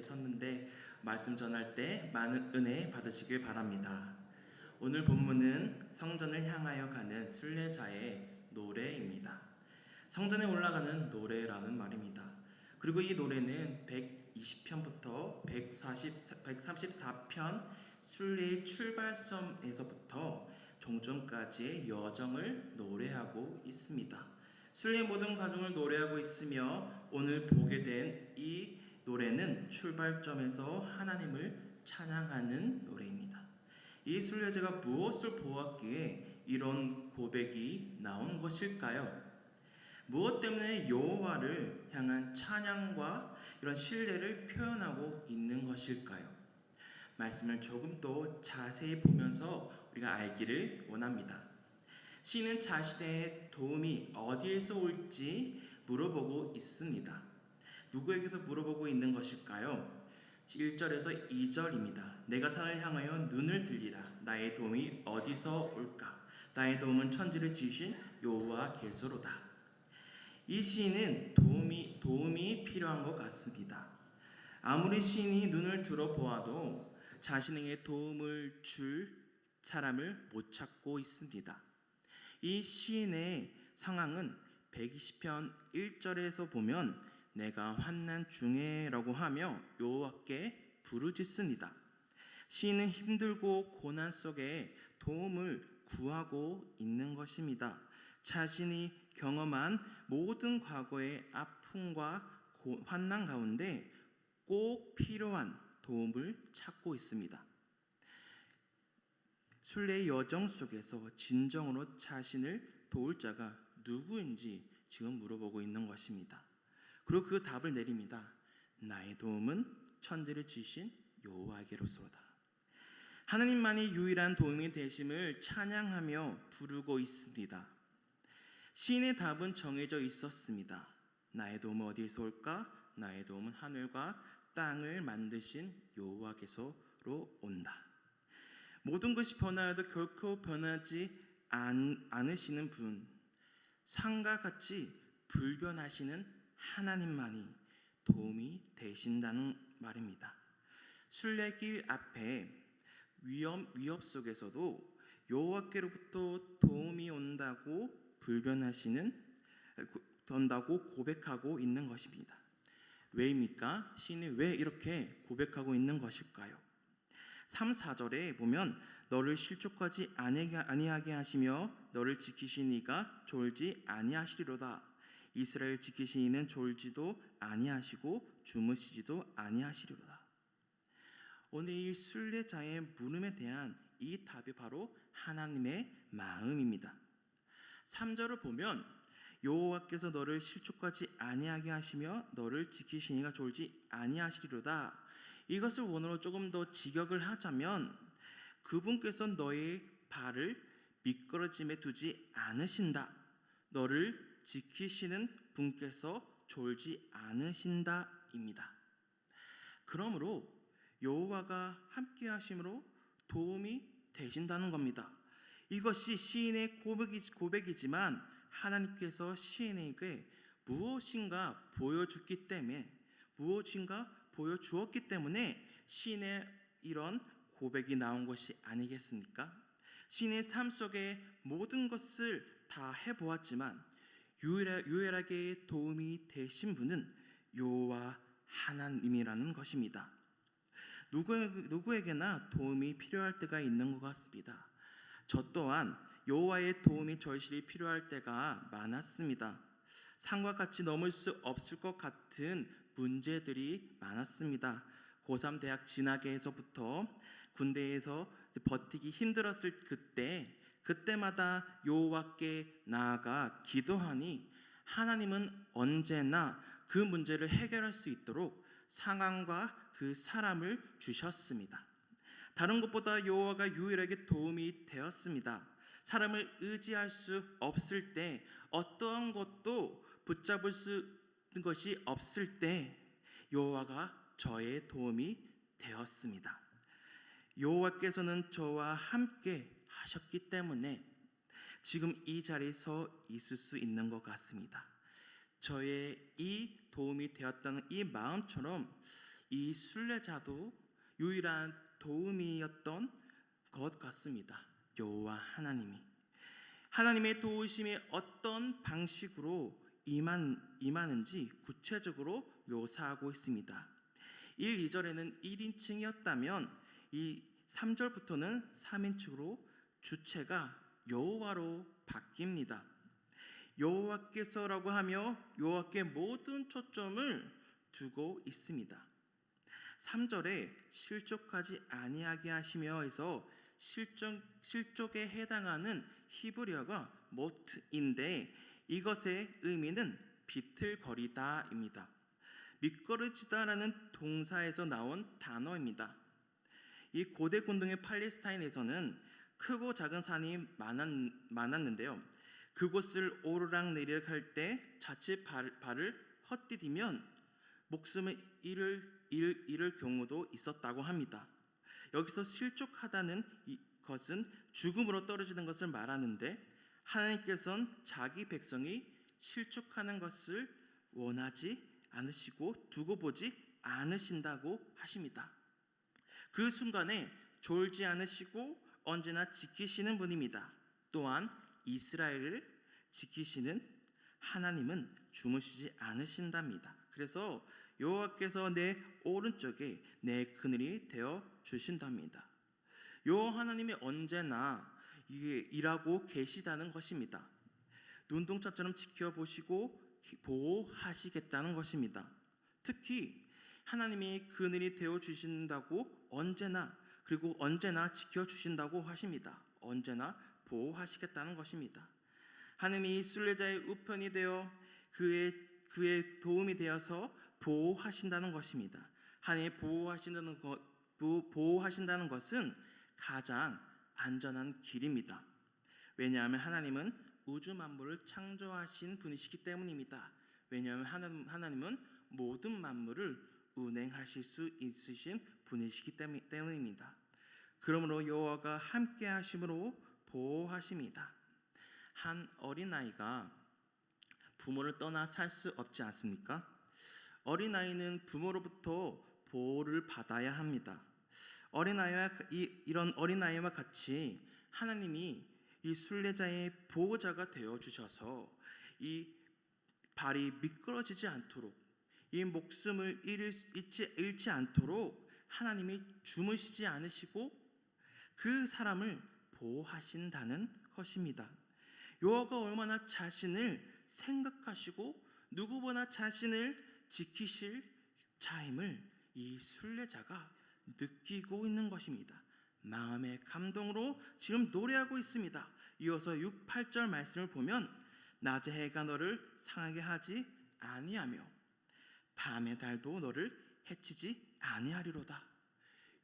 섰는데 말씀 전할 때 많은 은혜 받으시길 바랍니다. 오늘 본문은 성전을 향하여 가는 순례자의 노래입니다. 성전에 올라가는 노래라는 말입니다. 그리고 이 노래는 120편부터 134편 순례의 출발점에서부터 종점까지의 여정을 노래하고 있습니다. 순례의 모든 과정을 노래하고 있으며 오늘 보게 된 이 노래는 출발점에서 하나님을 찬양하는 노래입니다. 이 순례자가 무엇을 보았기에 이런 고백이 나온 것일까요? 무엇 때문에 여호와를 향한 찬양과 이런 신뢰를 표현하고 있는 것일까요? 말씀을 조금 더 자세히 보면서 우리가 알기를 원합니다. 시인은 자신의 도움이 어디에서 올지 물어보고 있습니다. 누구에게도 물어보고 있는 것일까요? 1절에서 2절입니다. 내가 산을 향하여 눈을 들리라. 나의 도움이 어디서 올까? 나의 도움은 천지를 지으신 여호와께서로다. 이 시인은 도움이 필요한 것 같습니다. 아무리 시인이 눈을 들어보아도 자신에게 도움을 줄 사람을 못 찾고 있습니다. 이 시인의 상황은 120편 1절에서 보면 내가 환난 중에라고 하며 여호와께 부르짖습니다. 시인은 힘들고 고난 속에 도움을 구하고 있는 것입니다. 자신이 경험한 모든 과거의 아픔과 환난 가운데 꼭 필요한 도움을 찾고 있습니다. 순례의 여정 속에서 진정으로 자신을 도울 자가 누구인지 지금 물어보고 있는 것입니다. 그리고 그 답을 내립니다. 나의 도움은 천지를 지으신 여호와께로소로다. 하느님만이 유일한 도움이 되심을 찬양하며 부르고 있습니다. 시인의 답은 정해져 있었습니다. 나의 도움은 어디에서 올까? 나의 도움은 하늘과 땅을 만드신 여호와께서로 온다. 모든 것이 변하여도 결코 변하지 않으시는 분, 산과 같이 불변하시는 하나님만이 도움이 되신다는 말입니다. 순례길 앞에 위협 속에서도 여호와께로부터 도움이 온다고 고백하고 있는 것입니다. 왜입니까? 시인이 왜 이렇게 고백하고 있는 것일까요? 3, 4절에 보면 너를 실족하지 아니하게 하시며 너를 지키신 이가 졸지 아니하시리로다. 이스라엘 지키신 이는 졸지도 아니하시고 주무시지도 아니하시리로다. 오늘 이 순례자의 물음에 대한 이 답이 바로 하나님의 마음입니다. 3절을 보면 여호와께서 너를 실족하지 아니하게 하시며 너를 지키신 이가 졸지 아니하시리로다. 이것을 원어로 조금 더 직역을 하자면 그분께서 너의 발을 미끄러짐에 두지 않으신다. 너를 지키시는 분께서 졸지 않으신다입니다. 그러므로 여호와가 함께 하심으로 도움이 되신다는 겁니다. 이것이 시인의 고백이지만 하나님께서 시인에게 무엇인가 보여주었기 때문에 시인의 이런 고백이 나온 것이 아니겠습니까? 시인의 삶 속에 모든 것을 다 해보았지만 유일하게 도움이 되신 분은 여호와 하나님이라는 것입니다. 누구에게나 도움이 필요할 때가 있는 것 같습니다. 저 또한 여호와의 도움이 절실히 필요할 때가 많았습니다. 산과 같이 넘을 수 없을 것 같은 문제들이 많았습니다. 고3 대학 진학에서부터 군대에서 버티기 힘들었을 그때마다 여호와께 나아가 기도하니 하나님은 언제나 그 문제를 해결할 수 있도록 상황과 그 사람을 주셨습니다. 다른 것보다 여호와가 유일하게 도움이 되었습니다. 사람을 의지할 수 없을 때, 어떠한 것도 붙잡을 수 있는 것이 없을 때 여호와가 저의 도움이 되었습니다. 여호와께서는 저와 함께 하셨기 때문에 지금 이 자리에 서 있을 수 있는 것 같습니다. 저의 이 도움이 되었다는 이 마음처럼 이 순례자도 유일한 도움이었던 것 같습니다. 여호와 하나님의 도우심이 어떤 방식으로 임하는지 구체적으로 묘사하고 있습니다. 1, 2절에는 1인칭이었다면 이 3절부터는 3인칭으로 주체가 여호와로 바뀝니다. 여호와께서라고 하며 여호와께 모든 초점을 두고 있습니다. 3절에 실족하지 아니하게 하시며에서 실족에 해당하는 히브리어가 모트인데 이것의 의미는 비틀거리다입니다. 미끄러지다라는 동사에서 나온 단어입니다. 이 고대 군동의 팔레스타인에서는 크고 작은 산이 많았는데요. 그곳을 오르락내리락 할 때 자칫 발을 헛디디면 목숨을 잃을 경우도 있었다고 합니다. 여기서 실족하다는 것은 죽음으로 떨어지는 것을 말하는데 하나님께서는 자기 백성이 실족하는 것을 원하지 않으시고 두고 보지 않으신다고 하십니다. 그 순간에 졸지 않으시고 언제나 지키시는 분입니다. 또한 이스라엘을 지키시는 하나님은 주무시지 않으신답니다. 그래서 여호와께서 내 오른쪽에 내 그늘이 되어 주신답니다. 여호와 하나님이 언제나 일하고 계시다는 것입니다. 눈동자처럼 지켜보시고 보호하시겠다는 것입니다. 특히 하나님이 그늘이 되어 주신다고 언제나 지켜주신다고 하십니다. 언제나 보호하시겠다는 것입니다. 하나님이 순례자의 우편이 되어 그의 도움이 되어서 보호하신다는 것입니다. 하나님이 보호하신다는 것은 가장 안전한 길입니다. 왜냐하면 하나님은 우주 만물을 창조하신 분이시기 때문입니다. 왜냐하면 하나님은 모든 만물을 운행하실 수 있으신 분이시기 때문입니다. 그러므로 여호와가 함께 하심으로 보호하십니다. 한 어린아이가 부모를 떠나 살 수 없지 않습니까? 어린아이는 부모로부터 보호를 받아야 합니다. 이런 어린아이와 같이 하나님이 이 순례자의 보호자가 되어 주셔서 이 발이 미끄러지지 않도록 이 목숨을 잃지 않도록 하나님이 주무시지 않으시고 그 사람을 보호하신다는 것입니다. 여호와가 얼마나 자신을 생각하시고 누구보다 자신을 지키실 자임을 이 순례자가 느끼고 있는 것입니다. 마음의 감동으로 지금 노래하고 있습니다. 이어서 6, 8절 말씀을 보면 낮에 해가 너를 상하게 하지 아니하며 밤의 달도 너를 해치지 아니하리로다.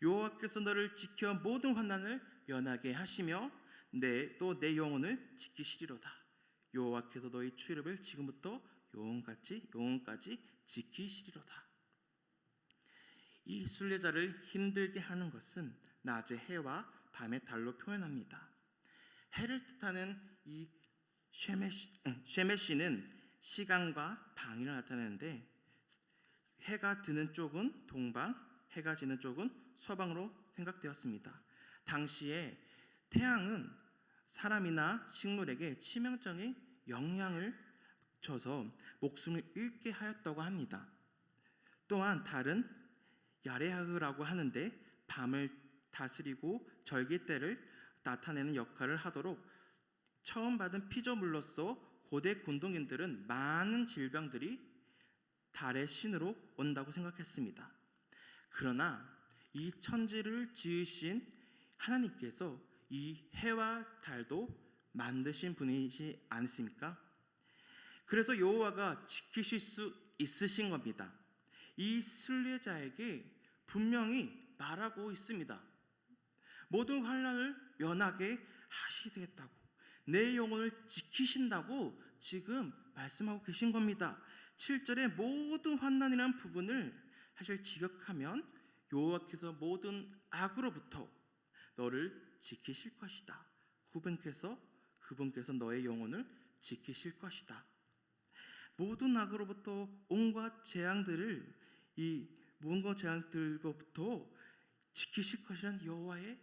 여호와께서 너를 지켜 모든 환난을 면하게 하시며 또 내 영혼을 지키시리로다. 여호와께서 너희 출입을 지금부터 영혼까지 지키시리로다. 이 순례자를 힘들게 하는 것은 낮의 해와 밤의 달로 표현합니다. 해를 뜻하는 이 쉐메시는 시간과 방위를 나타내는데 해가 드는 쪽은 동방, 해가 지는 쪽은 서방으로 생각되었습니다. 당시에 태양은 사람이나 식물에게 치명적인 영향을 줘서 목숨을 잃게 하였다고 합니다. 또한 달은 야레하흐라고 하는데 밤을 다스리고 절기때를 나타내는 역할을 하도록 처음 받은 피조물로서 고대 군동인들은 많은 질병들이 달의 신으로 온다고 생각했습니다. 그러나 이 천지를 지으신 하나님께서 이 해와 달도 만드신 분이시 않습니까? 그래서 여호와가 지키실 수 있으신 겁니다. 이 순례자에게 분명히 말하고 있습니다. 모든 환난을 면하게 하시겠다고, 내 영혼을 지키신다고 지금 말씀하고 계신 겁니다. 7절의 모든 환난이라는 부분을 사실 지적하면 여호와께서 모든 악으로부터 너를 지키실 것이다. 그분께서 너의 영혼을 지키실 것이다. 모든 악으로부터 온갖 재앙들을 이 모든 재앙들로부터 지키실 것이라는 여호와의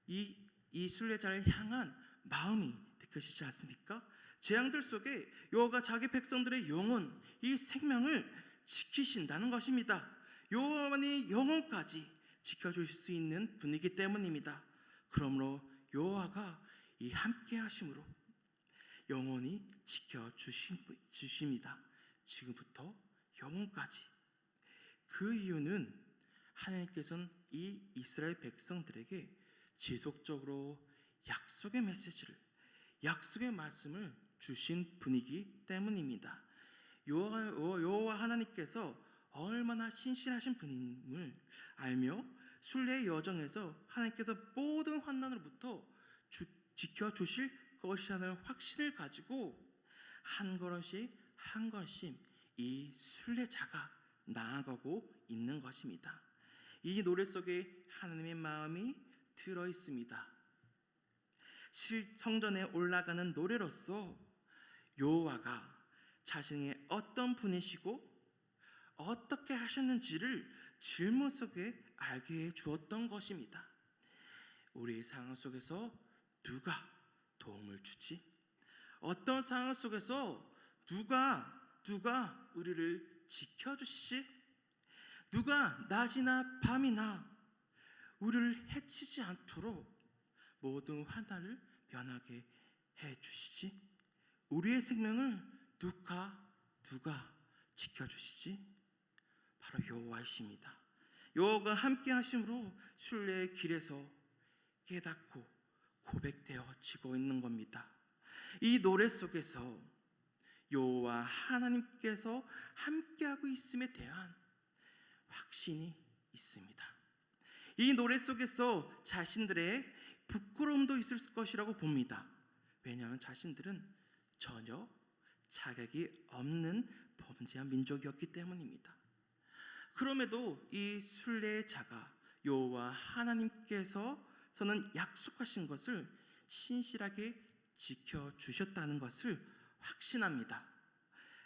이 순례자를 향한 마음이 느껴지지 않습니까? 재앙들 속에 여호와가 자기 백성들의 영혼, 이 생명을 지키신다는 것입니다. 여호와만이 영혼까지 지켜주실 수 있는 분이기 때문입니다. 그러므로 여호와가 이 함께하심으로 영원히 지켜주십니다. 지금부터 영원까지. 그 이유는 하나님께서는 이 이스라엘 백성들에게 지속적으로 약속의 메시지를, 약속의 말씀을 주신 분이기 때문입니다. 여호와 하나님께서 얼마나 신실하신 분임을 알며 순례의 여정에서 하나님께서 모든 환난으로부터 지켜주실 것이라는 확신을 가지고 한 걸음씩 한 걸음씩 이 순례자가 나아가고 있는 것입니다. 이 노래 속에 하나님의 마음이 들어 있습니다. 성전에 올라가는 노래로서 여호와가 자신의 어떤 분이시고 어떻게 하셨는지를 질문 속에 알게 해 주었던 것입니다. 우리의 상황 속에서 누가 도움을 주지? 어떤 상황 속에서 누가 우리를 지켜주시지? 누가 낮이나 밤이나 우리를 해치지 않도록 모든 환난을 면하게 해주시지? 우리의 생명을 누가 지켜주시지? 바로 여호와이십니다. 여호와가 함께 하심으로 순례의 길에서 깨닫고 고백되어지고 있는 겁니다. 이 노래 속에서 여호와 하나님께서 함께하고 있음에 대한 확신이 있습니다. 이 노래 속에서 자신들의 부끄러움도 있을 것이라고 봅니다. 왜냐하면 자신들은 전혀 자격이 없는 범죄한 민족이었기 때문입니다. 그럼에도 이 순례자가 여호와 하나님께서는 약속하신 것을 신실하게 지켜주셨다는 것을 확신합니다.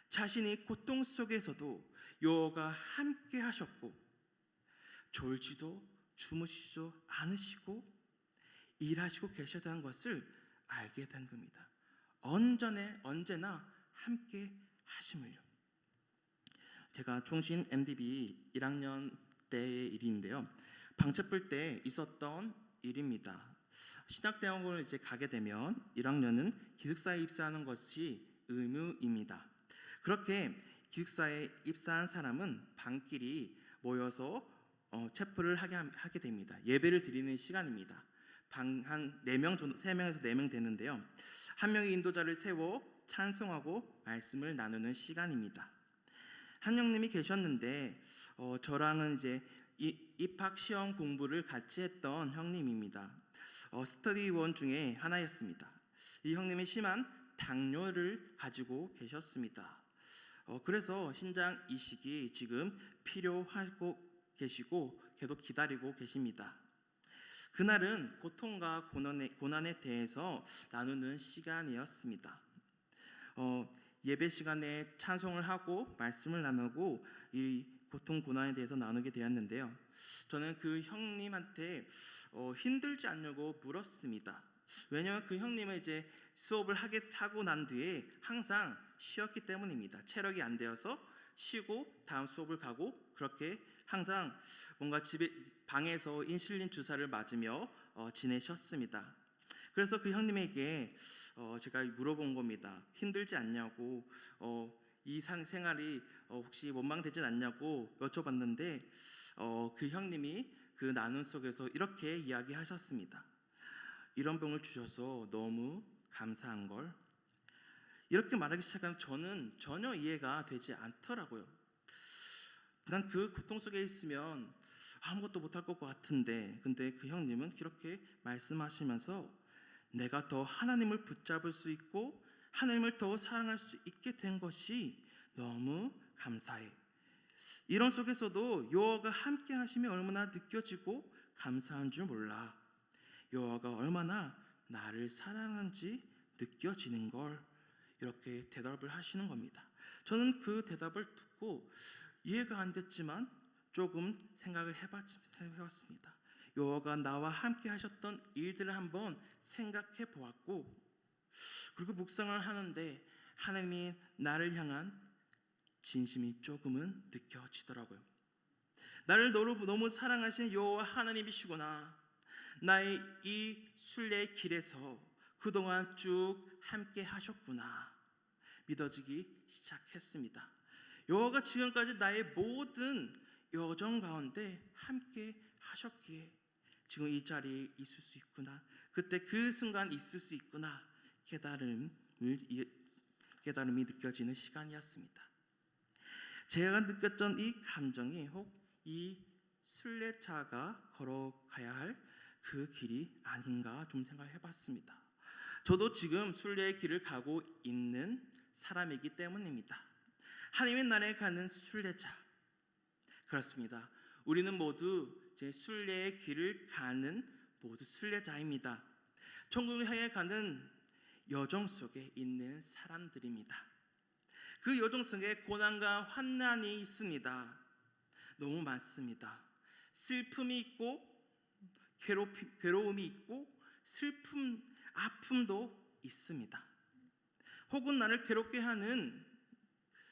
자신이 고통 속에서도 여호와가 함께 하셨고 졸지도 주무시지도 않으시고 일하시고 계셨다는 것을 알게 된 겁니다. 언제나 함께 하심을요. 제가 총신 MDB 1학년 때의 일인데요. 방첩불 때 있었던 일입니다. 신학대학원을 이제 가게 되면 1학년은 기숙사에 입사하는 것이 의무입니다. 그렇게 기숙사에 입사한 사람은 반끼리 모여서 체프를 하게 됩니다. 예배를 드리는 시간입니다. 한 4명 정도, 3명에서 4명 되는데요. 한 명의 인도자를 세워 찬송하고 말씀을 나누는 시간입니다. 한 형님이 계셨는데 저랑은 이제 입학 시험 공부를 같이 했던 형님입니다. 스터디원 중에 하나였습니다. 이 형님이 심한 당뇨를 가지고 계셨습니다. 그래서 신장 이식이 지금 필요하고 계시고 계속 기다리고 계십니다. 그날은 고통과 고난에 대해서 나누는 시간이었습니다. 예배 시간에 찬송을 하고 말씀을 나누고 이 고통 고난에 대해서 나누게 되었는데요. 저는 그 형님한테 힘들지 않냐고 물었습니다. 왜냐하면 그 형님은 이제 수업을 하고 난 뒤에 항상 쉬었기 때문입니다. 체력이 안 되어서 쉬고 다음 수업을 가고 그렇게 항상 뭔가 방에서 인슐린 주사를 맞으며 지내셨습니다. 그래서 그 형님에게 제가 물어본 겁니다. 힘들지 않냐고, 이 생활이 혹시 원망되진 않냐고 여쭤봤는데 그 형님이 그 나눔 속에서 이렇게 이야기하셨습니다. 이런 병을 주셔서 너무 감사한 걸. 이렇게 말하기 시작하면 저는 전혀 이해가 되지 않더라고요. 난 그 고통 속에 있으면 아무것도 못할 것 같은데, 근데 그 형님은 그렇게 말씀하시면서 내가 더 하나님을 붙잡을 수 있고 하나님을 더 사랑할 수 있게 된 것이 너무 감사해. 이런 속에서도 여호와가 함께 하심이 얼마나 느껴지고 감사한 줄 몰라. 여호와가 얼마나 나를 사랑한지 느껴지는 걸. 이렇게 대답을 하시는 겁니다. 저는 그 대답을 듣고 이해가 안 됐지만 조금 생각을 해봤습니다. 여호와가 나와 함께 하셨던 일들을 한번 생각해 보았고, 그리고 묵상을 하는데 하나님이 나를 향한 진심이 조금은 느껴지더라고요. 나를 너무 사랑하시는 여호와 하나님이시구나. 나의 이 순례의 길에서 그동안 쭉 함께 하셨구나 믿어지기 시작했습니다. 여호와가 지금까지 나의 모든 여정 가운데 함께 하셨기에 지금 이 자리에 있을 수 있구나, 그때 그 순간 있을 수 있구나 깨달음이 느껴지는 시간이었습니다. 제가 느꼈던 이 감정이 혹 이 순례자가 걸어가야 할 그 길이 아닌가 좀 생각해 봤습니다. 저도 지금 순례의 길을 가고 있는 사람이기 때문입니다. 하나님의 나라에 가는 순례자, 그렇습니다. 우리는 모두 제 순례의 길을 가는 모두 순례자입니다. 천국을 향해 가는 여정 속에 있는 사람들입니다. 그 여정 속에 고난과 환난이 있습니다. 너무 많습니다. 슬픔이 있고 괴로움이 있고 아픔도 있습니다. 혹은 나를 괴롭게 하는,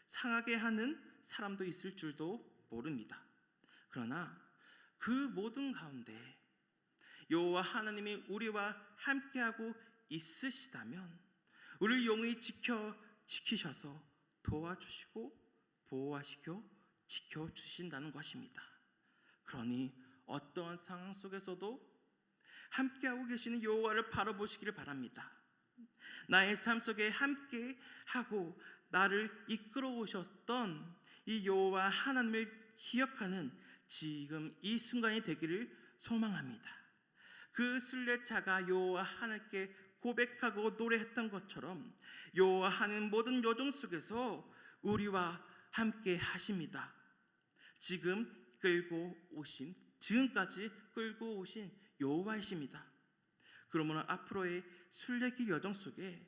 상하게 하는 사람도 있을 줄도 모릅니다. 그러나 그 모든 가운데 여호와 하나님이 우리와 함께하고 있으시다면 우리를 영원히 지키셔서 도와주시고 보호하시고 지켜주신다는 것입니다. 그러니 어떠한 상황 속에서도 함께하고 계시는 여호와를 바라보시기를 바랍니다. 나의 삶 속에 함께하고 나를 이끌어 오셨던 이 여호와 하나님을 기억하는 지금 이 순간이 되기를 소망합니다. 그 순례자가 여호와 하나님께 고백하고 노래했던 것처럼 여호와 하나님 모든 여정 속에서 우리와 함께 하십니다. 지금까지 끌고 오신 여호와이십니다. 그러므로 앞으로의 순례길 여정 속에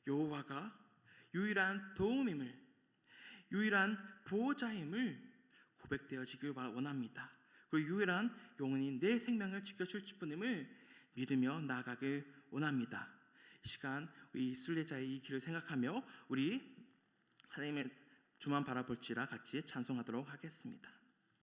여호와가 유일한 도움임을, 유일한 보호자임을 고백되어지길 원합니다. 그리고 유일한 영원히 내 생명을 지켜줄 분임을 믿으며 나아가길 원합니다. 이 시간 이 순례자의 이 길을 생각하며 우리 하나님의 주만 바라볼지라 같이 찬송하도록 하겠습니다.